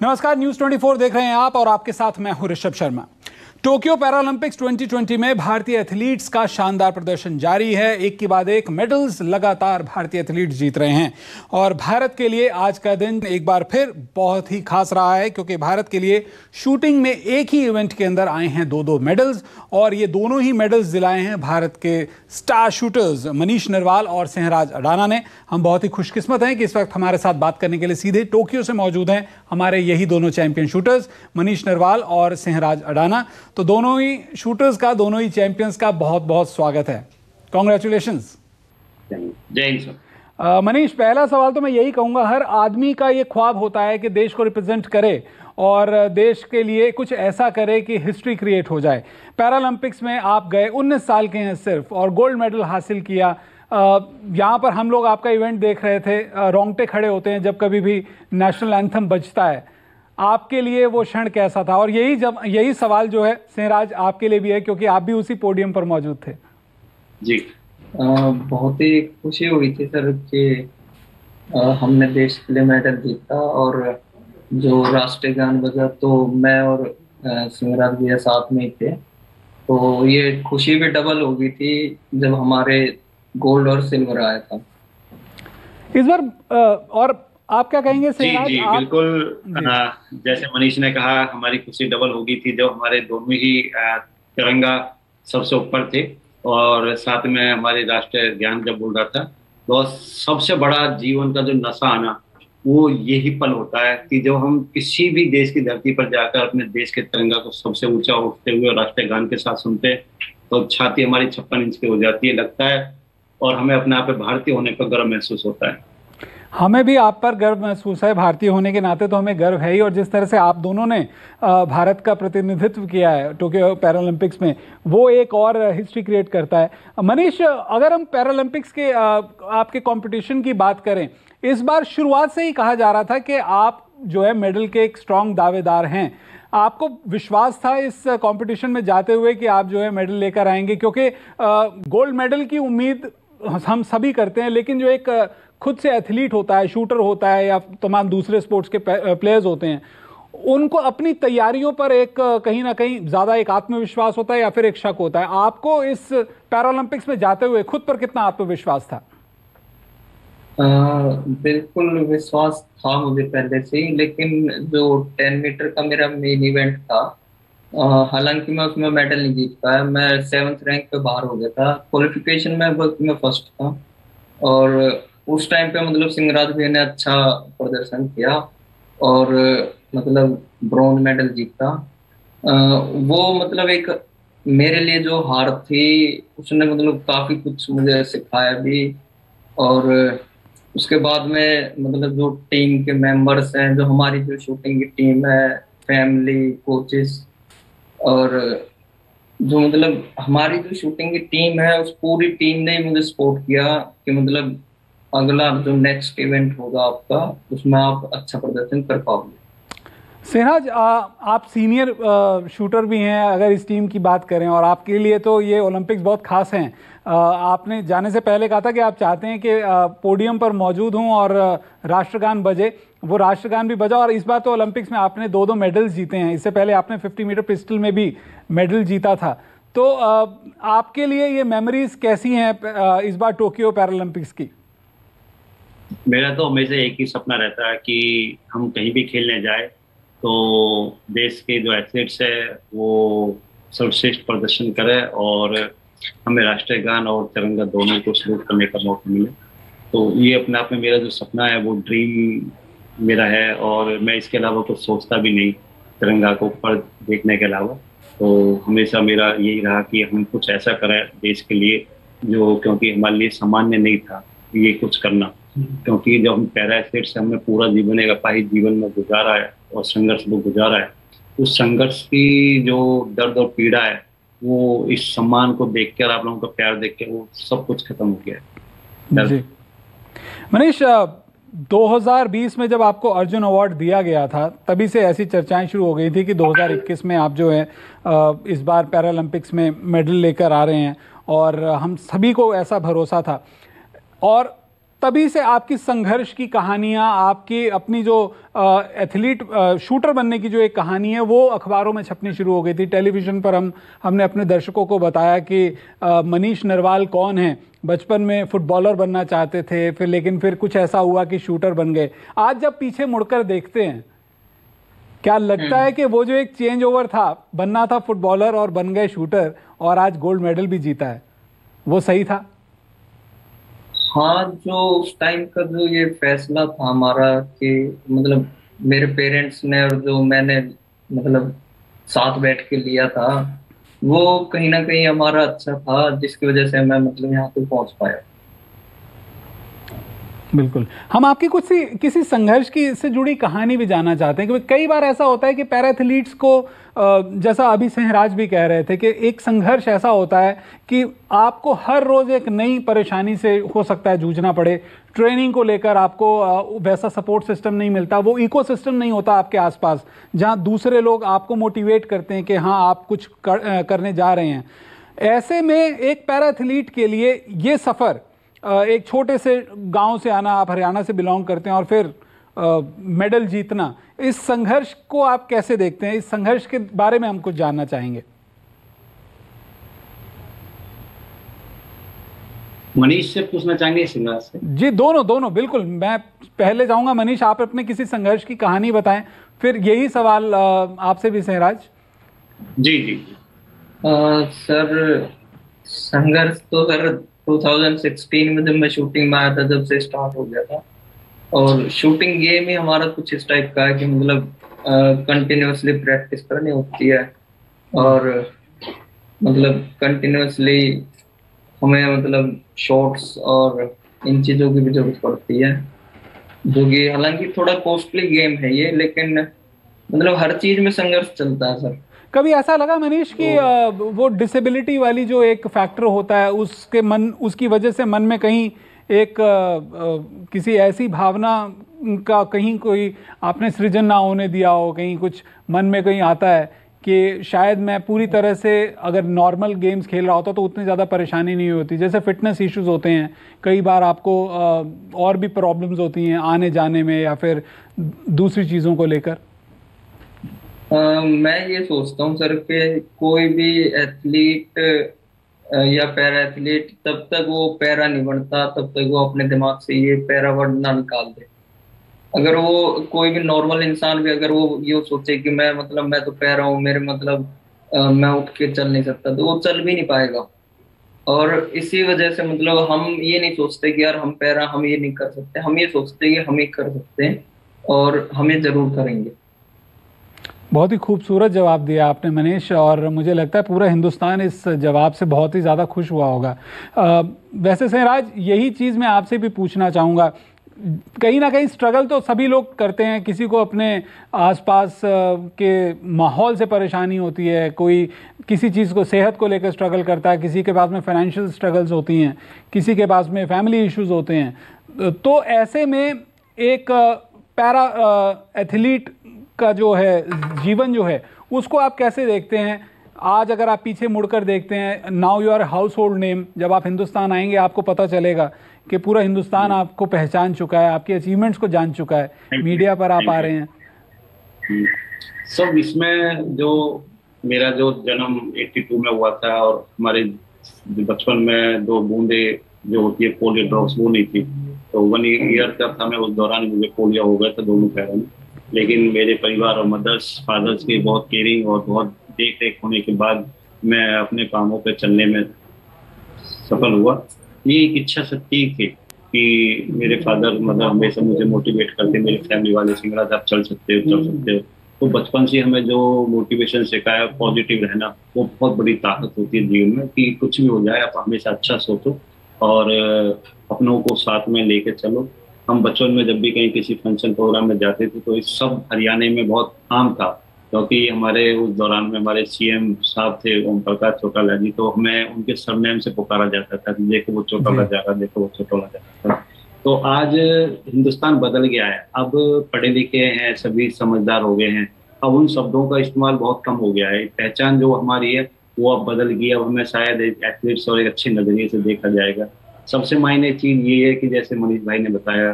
नमस्कार, न्यूज 24 देख रहे हैं आप और आपके साथ मैं हूं ऋषभ शर्मा। टोक्यो पैरालंपिक्स 2020 में भारतीय एथलीट्स का शानदार प्रदर्शन जारी है। एक के बाद एक मेडल्स लगातार भारतीय एथलीट्स जीत रहे हैं और भारत के लिए आज का दिन एक बार फिर बहुत ही खास रहा है, क्योंकि भारत के लिए शूटिंग में एक ही इवेंट के अंदर आए हैं दो मेडल्स और ये दोनों ही मेडल्स दिलाए हैं भारत के स्टार शूटर्स मनीष नरवाल और सिंहराज अडाना ने। हम बहुत ही खुशकिस्मत हैं कि इस वक्त हमारे साथ बात करने के लिए सीधे टोक्यो से मौजूद हैं हमारे यही दोनों चैंपियन शूटर्स मनीष नरवाल और सिंहराज अडाना। तो दोनों ही शूटर्स का, दोनों ही चैंपियंस का बहुत बहुत स्वागत है। कॉन्ग्रेचुलेशंस। जय हिंद सर। मनीष, पहला सवाल तो मैं यही कहूंगा, हर आदमी का ये ख्वाब होता है कि देश को रिप्रेजेंट करे और देश के लिए कुछ ऐसा करे कि हिस्ट्री क्रिएट हो जाए। पैरालंपिक्स में आप गए, 19 साल के हैं सिर्फ, और गोल्ड मेडल हासिल किया। यहाँ पर हम लोग आपका इवेंट देख रहे थे, रोंगटे खड़े होते हैं जब कभी भी नेशनल एंथम बजता है। आपके लिए वो क्षण कैसा था? और यही सवाल जो है सिंहराज आपके लिए भी है, क्योंकि आप भी उसी पोडियम पर मौजूद थे। जी, बहुत ही खुशी हुई थी सर कि हमने देश के लिए मेडल जीता, और जो राष्ट्रीय गान बजा तो मैं और सिंहराज भैया साथ में ही थे, तो ये खुशी भी डबल हो गई थी जब हमारे गोल्ड और सिल्वर आया था इस बार। और आप क्या कहेंगे सिंहराज? जी, बिल्कुल। जैसे मनीष ने कहा, हमारी खुशी डबल हो गई थी जब हमारे दोनों ही तिरंगा सबसे ऊपर थे और साथ में हमारे राष्ट्रीय गान जब बोल रहा था। तो सबसे बड़ा जीवन का जो नशा आना, वो यही पल होता है कि जब हम किसी भी देश की धरती पर जाकर अपने देश के तिरंगा को सबसे ऊंचा उठते हुए राष्ट्रीय गान के साथ सुनते हैं तो छाती हमारी 56 इंच की हो जाती है, लगता है, और हमें अपने आप पे भारतीय होने पर गर्व महसूस होता है। हमें भी आप पर गर्व महसूस है, भारतीय होने के नाते तो हमें गर्व है ही। और जिस तरह से आप दोनों ने भारत का प्रतिनिधित्व किया है टोक्यो पैरालंपिक्स में, वो एक और हिस्ट्री क्रिएट करता है। मनीष, अगर हम पैरालंपिक्स के आपके कंपटीशन की बात करें, इस बार शुरुआत से ही कहा जा रहा था कि आप जो है मेडल के एक स्ट्रॉन्ग दावेदार हैं। आपको विश्वास था इस कंपटीशन में जाते हुए कि आप जो है मेडल लेकर आएंगे? क्योंकि गोल्ड मेडल की उम्मीद हम सभी करते हैं, लेकिन जो एक खुद से एथलीट होता है, शूटर होता है या तमाम दूसरे स्पोर्ट्स के प्लेयर्स होते हैं, उनको अपनी तैयारियों पर एक कहीं ना कहीं ज़्यादा एक आत्मविश्वास होता है या फिर एक शक होता है। आपको इस पैरालंपिक्स में जाते हुए खुद पर कितना आत्मविश्वास था? बिल्कुल विश्वास था मुझे पहले से ही, लेकिन जो 10 मीटर का मेरा मेन इवेंट था, हालांकि मैं उसमें मेडल नहीं जीत पाया। मैं 7th रैंक पे बाहर हो गया था। क्वालिफिकेशन में मैं फर्स्ट था और उस टाइम पे मतलब सिंहराज भैया ने अच्छा प्रदर्शन किया और मतलब ब्रॉन्ज मेडल जीता। वो मतलब एक मेरे लिए जो हार थी, उसने मतलब काफी कुछ मुझे सिखाया भी। और उसके बाद में मतलब जो टीम के मेंबर्स हैं, जो हमारी जो शूटिंग की टीम है, फैमिली, कोचेस, और जो मतलब हमारी जो शूटिंग की टीम है, उस पूरी टीम ने मुझे सपोर्ट किया कि मतलब अगला जो नेक्स्ट इवेंट होगा आपका, उसमें आप अच्छा प्रदर्शन कर पाओगे। सिंहराज, आप सीनियर शूटर भी हैं अगर इस टीम की बात करें, और आपके लिए तो ये ओलंपिक्स बहुत खास हैं। आपने जाने से पहले कहा था कि आप चाहते हैं कि पोडियम पर मौजूद हों और राष्ट्रगान बजे। वो राष्ट्रगान भी बजा और इस बार तो ओलंपिक्स में आपने दो मेडल्स जीते हैं। इससे पहले आपने 50 मीटर पिस्टल में भी मेडल जीता था। तो आपके लिए ये मेमोरीज कैसी हैं इस बार टोक्यो पैरालंपिक्स की? मेरा तो हमेशा एक ही सपना रहता है कि हम कहीं भी खेलने जाए तो देश के जो एथलीट्स है वो सर्वश्रेष्ठ प्रदर्शन करे और हमें राष्ट्रीय गान और तिरंगा दोनों को सलूट करने का मौका मिले। तो ये अपने आप में मेरा जो सपना है, वो ड्रीम मेरा है, और मैं इसके अलावा कुछ सोचता भी नहीं तिरंगा को ऊपर देखने के अलावा। तो हमेशा मेरा यही रहा कि हम कुछ ऐसा करें देश के लिए जो, क्योंकि हमारे लिए सामान्य नहीं था ये कुछ करना, क्योंकि जब हम पैरा एथलीट से हमने पूरा जीवन एक अपाहिज जीवन में गुजारा है और संघर्ष में गुजारा है, उस संघर्ष की जो दर्द और पीड़ा है, वो इस सम्मान को देखकर, आप लोगों का प्यार देख के, वो सब कुछ खत्म हो गया है। मनीष, 2020 में जब आपको अर्जुन अवार्ड दिया गया था, तभी से ऐसी चर्चाएं शुरू हो गई थी कि 2021 में आप जो है इस बार पैरालंपिक्स में मेडल लेकर आ रहे हैं, और हम सभी को ऐसा भरोसा था। और तभी से आपकी संघर्ष की कहानियां, आपकी अपनी जो एथलीट शूटर बनने की जो एक कहानी है वो अखबारों में छपनी शुरू हो गई थी। टेलीविज़न पर हमने अपने दर्शकों को बताया कि मनीष नरवाल कौन है, बचपन में फुटबॉलर बनना चाहते थे, लेकिन फिर कुछ ऐसा हुआ कि शूटर बन गए। आज जब पीछे मुड़कर देखते हैं, क्या लगता है कि वो जो एक चेंज ओवर था, बनना था फुटबॉलर और बन गए शूटर, और आज गोल्ड मेडल भी जीता है, वो सही था? हाँ, जो उस टाइम का जो ये फैसला था हमारा कि मतलब मेरे पेरेंट्स ने और जो मैंने मतलब साथ बैठ के लिया था, वो कहीं ना कहीं हमारा अच्छा था, जिसकी वजह से मैं मतलब यहाँ पे पहुंच पाया। बिल्कुल। हम आपकी किसी संघर्ष की से जुड़ी कहानी भी जानना चाहते हैं, क्योंकि कई बार ऐसा होता है कि पैरा एथलीट्स को, जैसा अभी सहराज भी कह रहे थे, कि एक संघर्ष ऐसा होता है कि आपको हर रोज़ एक नई परेशानी से हो सकता है जूझना पड़े। ट्रेनिंग को लेकर आपको वैसा सपोर्ट सिस्टम नहीं मिलता, वो इकोसिस्टम नहीं होता आपके आसपास जहां दूसरे लोग आपको मोटिवेट करते हैं कि हाँ आप कुछ करने जा रहे हैं। ऐसे में एक पैरा एथलीट के लिए ये सफ़र, एक छोटे से गांव से आना, आप हरियाणा से बिलोंग करते हैं, और फिर मेडल जीतना, इस संघर्ष को आप कैसे देखते हैं? इस संघर्ष के बारे में हम कुछ जानना चाहेंगे। मनीष से पूछना चाहेंगे, सिंगार से? जी, दोनों बिल्कुल। मैं पहले जाऊंगा मनीष, आप अपने किसी संघर्ष की कहानी बताएं, फिर यही सवाल आपसे भी सहराज। जी जी। सर, संघर्ष तो सर 2016 में जब मैं शूटिंग में आया था, जब से स्टार्ट हो गया था। और शूटिंग गेम ही हमारा कुछ इस टाइप का है कि मतलब कंटिन्यूअसली प्रैक्टिस करनी होती है, और मतलब कंटिन्यूअसली हमें मतलब शॉट्स और इन चीज़ों की भी जरूरत पड़ती है, जो कि हालांकि थोड़ा कॉस्टली गेम है ये, लेकिन मतलब हर चीज़ में संघर्ष चलता है सर। कभी ऐसा लगा मनीष कि वो डिसेबिलिटी वाली जो एक फैक्टर होता है, उसकी वजह से मन में कहीं एक किसी ऐसी भावना का कहीं कोई आपने सृजन ना होने दिया हो, कहीं कुछ मन में कहीं आता है कि शायद मैं पूरी तरह से अगर नॉर्मल गेम्स खेल रहा होता तो उतनी ज़्यादा परेशानी नहीं होती? जैसे फिटनेस इश्यूज होते हैं, कई बार आपको और भी प्रॉब्लम्स होती हैं आने जाने में, या फिर दूसरी चीज़ों को लेकर। मैं ये सोचता हूँ सर कि कोई भी एथलीट या पैरा एथलीट, तब तक वो पैरा नहीं बनता तब तक वो अपने दिमाग से ये पैरा वर्ड ना निकाल दे। अगर वो कोई भी नॉर्मल इंसान भी अगर वो ये सोचे कि मैं मतलब मैं तो पैरा हूँ, मेरे मतलब मैं उठ के चल नहीं सकता, तो वो चल भी नहीं पाएगा। और इसी वजह से मतलब हम ये नहीं सोचते कि यार हम पैरा, हम ये नहीं कर सकते, हम ये सोचते हैं कि हम ये कर सकते हैं और हम ये जरूर करेंगे। बहुत ही खूबसूरत जवाब दिया आपने मनीष, और मुझे लगता है पूरा हिंदुस्तान इस जवाब से बहुत ही ज़्यादा खुश हुआ होगा। वैसे सहराज, यही चीज़ मैं आपसे भी पूछना चाहूँगा। कहीं ना कहीं स्ट्रगल तो सभी लोग करते हैं, किसी को अपने आसपास के माहौल से परेशानी होती है, कोई किसी चीज़ को, सेहत को लेकर स्ट्रगल करता है, किसी के पास में फाइनेंशियल स्ट्रगल्स होती हैं, किसी के पास में फैमिली इश्यूज होते हैं। तो ऐसे में एक पैरा एथलीट का जो है जीवन जो है, उसको आप कैसे देखते हैं? आज अगर आप पीछे मुड़कर देखते हैं, now you are household name, जब आप हिंदुस्तान आएंगे आपको पता चलेगा कि पूरा हिंदुस्तान आपको पहचान चुका है, आपके अचीवमेंट्स को जान चुका है, मीडिया पर आप आ रहे हैं। सब इसमें जो मेरा जो जन्म 82 में हुआ था, और हमारे बचपन में 2 बूंदे जो होती है पोलियो ड्रॉप्स, वो नहीं थी, तो 1 ईयर का था मैं, उस दौरान मुझे पोलियो हो गया था दोनों पैरों में। लेकिन मेरे परिवार और मदर्स फादर्स की बहुत केयरिंग और बहुत देख रेख होने के बाद मैं अपने कामों पे चलने में सफल हुआ। ये एक इच्छा शक्ति थी कि मेरे फादर मदर हमेशा मुझे मोटिवेट करते, मेरे फैमिली वाले, सिंगराज आप चल सकते हो, चल सकते हो। तो बचपन से हमें जो मोटिवेशन सिखाया, पॉजिटिव रहना, वो बहुत बड़ी ताकत होती है जीवन में, कि कुछ भी हो जाए आप हमेशा अच्छा सोचो और अपनों को साथ में लेके चलो। हम बचपन में जब भी कहीं किसी फंक्शन प्रोग्राम में जाते थे तो इस सब हरियाणा में बहुत आम था, क्योंकि हमारे उस दौरान में हमारे सीएम साहब थे ओम प्रकाश चौटाला जी, तो हमें उनके सरनेम से पुकारा जाता था, देखो वो चौटाला जा रहा, देखो वो चौटाला जा रहा। तो आज हिंदुस्तान बदल गया है, अब पढ़े लिखे हैं, सभी समझदार हो गए हैं, अब उन शब्दों का इस्तेमाल बहुत कम हो गया है। पहचान जो हमारी है वो अब बदल गई, अब हमें शायद एथलीट्स और एक अच्छे नजरिए से देखा जाएगा। सबसे मायने चीज ये है कि जैसे मनीष भाई ने बताया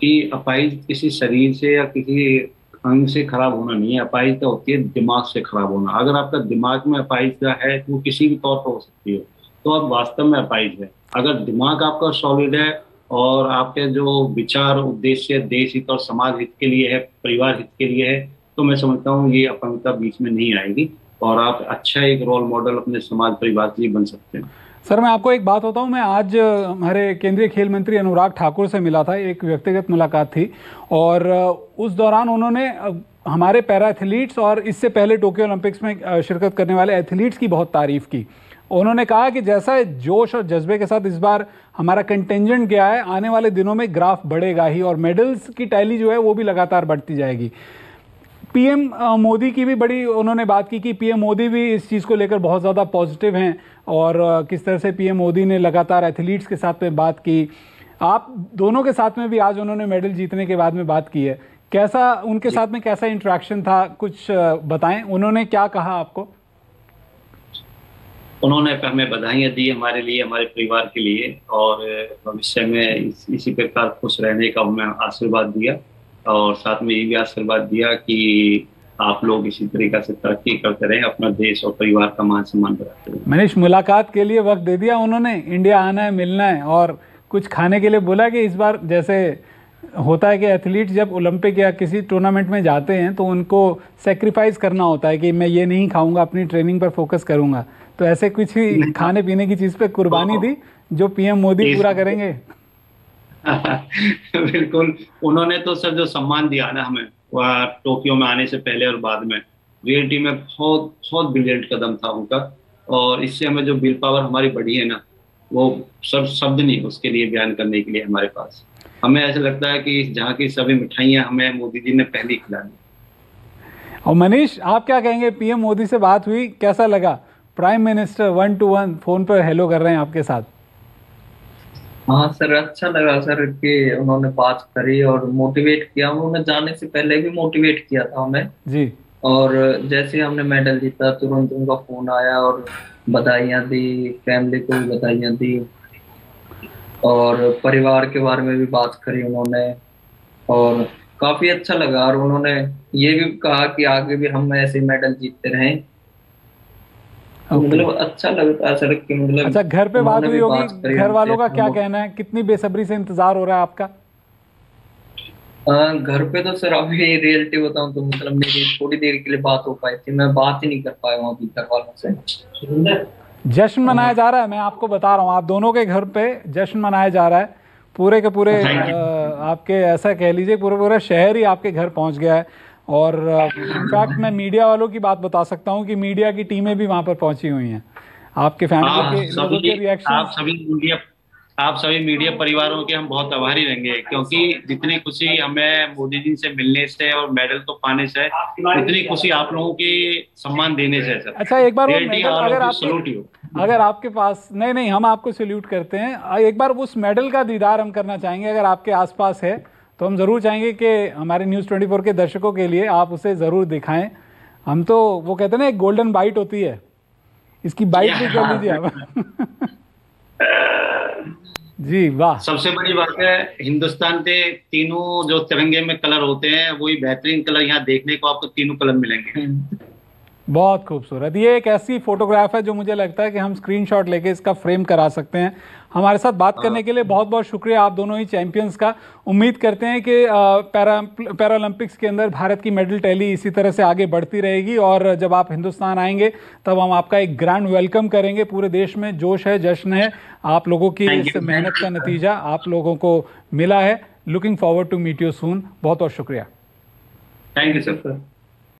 कि अपाहिज किसी शरीर से या किसी अंग से खराब होना नहीं है। अपाहिजता होती है दिमाग से खराब होना। अगर आपका दिमाग में अपाहिजता है तो वो किसी भी तौर पर हो सकती है, तो आप वास्तव में अपाहिज है। अगर दिमाग आपका सॉलिड है और आपके जो विचार उद्देश्य देश हित और समाज हित के लिए है, परिवार हित के लिए है, तो मैं समझता हूँ ये अपंगता बीच में नहीं आएगी और आप अच्छा एक रोल मॉडल अपने समाज परिवार के लिए बन सकते हैं। सर मैं आपको एक बात बताऊं, मैं आज हमारे केंद्रीय खेल मंत्री अनुराग ठाकुर से मिला था, एक व्यक्तिगत मुलाकात थी और उस दौरान उन्होंने हमारे पैरा एथलीट्स और इससे पहले टोक्यो ओलंपिक्स में शिरकत करने वाले एथलीट्स की बहुत तारीफ की। उन्होंने कहा कि जैसा जोश और जज्बे के साथ इस बार हमारा कंटिंजेंट गया है, आने वाले दिनों में ग्राफ बढ़ेगा ही और मेडल्स की टैली जो है वो भी लगातार बढ़ती जाएगी। पीएम मोदी की भी बड़ी उन्होंने बात की कि पीएम मोदी भी इस चीज़ को लेकर बहुत ज़्यादा पॉजिटिव हैं और किस तरह से पीएम मोदी ने लगातार एथलीट्स के साथ में बात की। आप दोनों के साथ में भी आज उन्होंने मेडल जीतने के बाद में बात की है, कैसा उनके साथ में कैसा इंटरेक्शन था, कुछ बताएं, उन्होंने क्या कहा आपको? उन्होंने हमें बधाइयाँ दी, हमारे लिए, हमारे परिवार के लिए, और भविष्य में इसी प्रकार खुश रहने का हमें आशीर्वाद दिया और साथ में ये भी आशीर्वाद दिया कि आप लोग इसी तरीके से तरक्की करते रहें, अपना देश और परिवार का मान सम्मान बढ़ाते रहें। मनीष, मुलाकात के लिए वक्त दे दिया उन्होंने, इंडिया आना है, मिलना है और कुछ खाने के लिए बोला कि इस बार जैसे होता है कि एथलीट्स जब ओलंपिक या किसी टूर्नामेंट में जाते हैं तो उनको सेक्रीफाइस करना होता है कि मैं ये नहीं खाऊंगा, अपनी ट्रेनिंग पर फोकस करूंगा, तो ऐसे कुछ ही खाने पीने की चीज़ पे कुर्बानी दी जो पीएम मोदी पूरा करेंगे? बिल्कुल, उन्होंने तो सर जो सम्मान दिया ना हमें वह टोक्यो में आने से पहले और बाद में, रियलिटी में बहुत बहुत ब्रिलियंट कदम था उनका और इससे हमें जो विल पावर हमारी बढ़ी है ना, वो सब शब्द नहीं उसके लिए बयान करने के लिए हमारे पास। हमें ऐसा लगता है कि जहाँ की सभी मिठाइयाँ हमें मोदी जी ने पहले खिला दी। और मनीष, आप क्या कहेंगे? पीएम मोदी से बात हुई, कैसा लगा? प्राइम मिनिस्टर 1 to 1 फोन पर हेलो कर रहे हैं आपके साथ। हाँ सर, अच्छा लगा सर कि उन्होंने बात करी और मोटिवेट किया। उन्होंने जाने से पहले भी मोटिवेट किया था हमें जी। और जैसे हमने मेडल जीता तुरंत उनका फोन आया और बधाइयाँ दी, फैमिली को भी बधाइयाँ दी और परिवार के बारे में भी बात करी उन्होंने और काफी अच्छा लगा। और उन्होंने ये भी कहा कि आगे भी हम ऐसे मेडल जीतते रहें। मतलब अच्छा लगता है सर कि मतलब। अच्छा, घर पे बात हुई होगी, घर वालों का क्या कहना है? कितनी बेसब्री से इंतजार हो रहा है आपका? घर पे तो सर अभी रियलिटी बताऊं तो मतलब मेरी थोड़ी देर के लिए बात हो पाई थी, मैं बात ही नहीं कर पाया हूँ अभी घर वालों से। जश्न मनाया जा रहा है, मैं आपको बता रहा हूँ, आप दोनों के घर पे जश्न मनाया जा रहा है। पूरे के पूरे आपके ऐसा कह लीजिए पूरा शहर ही आपके घर पहुंच गया है और इनफैक्ट मैं मीडिया वालों की बात बता सकता हूं कि मीडिया की टीमें भी वहां पर पहुंची हुई हैं। आपके फैमिली के लोगों के रिएक्शन, आप सभी मीडिया परिवारों के हम बहुत आभारी रहेंगे क्योंकि जितनी खुशी हमें मोदी जी से मिलने से और मेडल तो पाने से, उतनी खुशी आप लोगों के सम्मान देने से। अच्छा, एक बार अगर आपके पास नहीं, हम आपको सैल्यूट करते हैं। एक बार उस मेडल का दीदार हम करना चाहेंगे, अगर आपके आसपास है तो हम ज़रूर चाहेंगे कि हमारे न्यूज़ 24 के दर्शकों के लिए आप उसे ज़रूर दिखाएं। हम तो वो कहते हैं ना, एक गोल्डन बाइट होती है, इसकी बाइट भी कर लीजिए आप। जी वाह, सबसे बड़ी बात है हिंदुस्तान के तीनों जो तिरंगे में कलर होते हैं वही बेहतरीन कलर यहाँ देखने को आपको तीनों कलर मिलेंगे। बहुत खूबसूरत। ये एक ऐसी फोटोग्राफ है जो मुझे लगता है कि हम स्क्रीनशॉट लेके इसका फ्रेम करा सकते हैं। हमारे साथ बात करने के लिए बहुत बहुत शुक्रिया आप दोनों ही चैंपियंस का। उम्मीद करते हैं कि पैरा ओलंपिक्स के अंदर भारत की मेडल टैली इसी तरह से आगे बढ़ती रहेगी और जब आप हिंदुस्तान आएंगे तब हम आपका एक ग्रैंड वेलकम करेंगे। पूरे देश में जोश है, जश्न है, आप लोगों की इस मेहनत का नतीजा आप लोगों को मिला है। Looking forward to meet you soon. बहुत बहुत शुक्रिया। Thank you sir.